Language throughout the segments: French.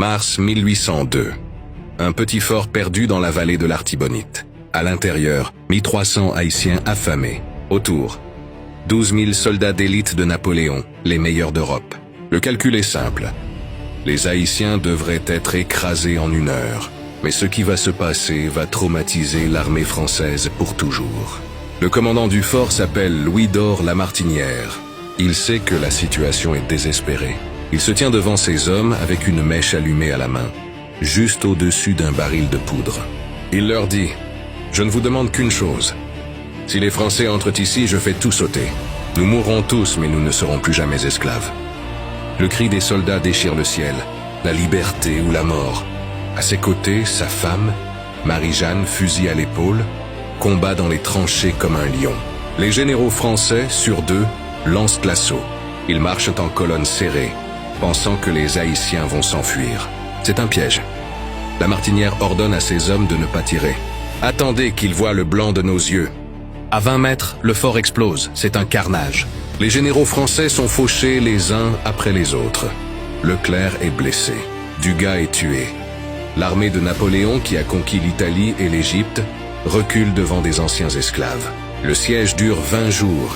Mars 1802. Un petit fort perdu dans la vallée de l'Artibonite. À l'intérieur, 1300 Haïtiens affamés. Autour, 12 000 soldats d'élite de Napoléon, les meilleurs d'Europe. Le calcul est simple. Les Haïtiens devraient être écrasés en 1 heure. Mais ce qui va se passer va traumatiser l'armée française pour toujours. Le commandant du fort s'appelle Louis-Dore Lamartinière. Il sait que la situation est désespérée. Il se tient devant ses hommes avec une mèche allumée à la main, juste au-dessus d'un baril de poudre. Il leur dit « Je ne vous demande qu'une chose. Si les Français entrent ici, je fais tout sauter. Nous mourrons tous, mais nous ne serons plus jamais esclaves. » Le cri des soldats déchire le ciel. La liberté ou la mort. À ses côtés, sa femme, Marie-Jeanne, fusil à l'épaule, combat dans les tranchées comme un lion. Les généraux français, sur 2, lancent l'assaut. Ils marchent en colonne serrée, pensant que les Haïtiens vont s'enfuir. C'est un piège. Lamartinière ordonne à ses hommes de ne pas tirer. « Attendez qu'ils voient le blanc de nos yeux. » À 20 mètres, le fort explose. C'est un carnage. Les généraux français sont fauchés les uns après les autres. Leclerc est blessé. Dugas est tué. L'armée de Napoléon, qui a conquis l'Italie et l'Égypte, recule devant des anciens esclaves. Le siège dure 20 jours.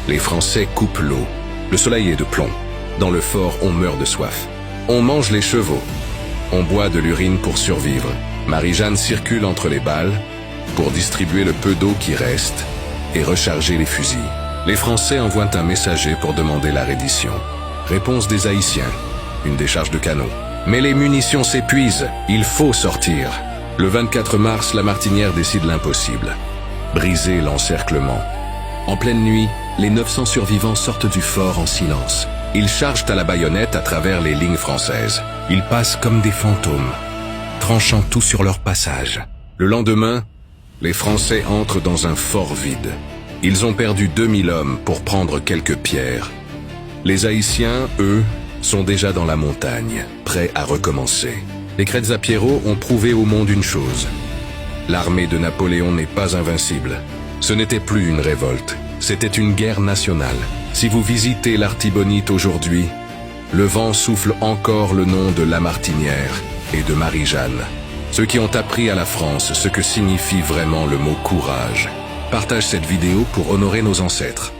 Les Français coupent l'eau. Le soleil est de plomb. Dans le fort, on meurt de soif. On mange les chevaux. On boit de l'urine pour survivre. Marie-Jeanne circule entre les balles pour distribuer le peu d'eau qui reste et recharger les fusils. Les Français envoient un messager pour demander la reddition. Réponse des Haïtiens. Une décharge de canon. Mais les munitions s'épuisent. Il faut sortir. Le 24 mars, Lamartinière décide l'impossible. Briser l'encerclement. En pleine nuit, les 900 survivants sortent du fort en silence. Ils chargent à la baïonnette à travers les lignes françaises. Ils passent comme des fantômes, tranchant tout sur leur passage. Le lendemain, les Français entrent dans un fort vide. Ils ont perdu 2000 hommes pour prendre quelques pierres. Les Haïtiens, eux, sont déjà dans la montagne, prêts à recommencer. Les Crètes-à-Pierrot ont prouvé au monde une chose. L'armée de Napoléon n'est pas invincible. Ce n'était plus une révolte, c'était une guerre nationale. Si vous visitez l'Artibonite aujourd'hui, le vent souffle encore le nom de Lamartinière et de Marie-Jeanne, ceux qui ont appris à la France ce que signifie vraiment le mot courage. Partage cette vidéo pour honorer nos ancêtres.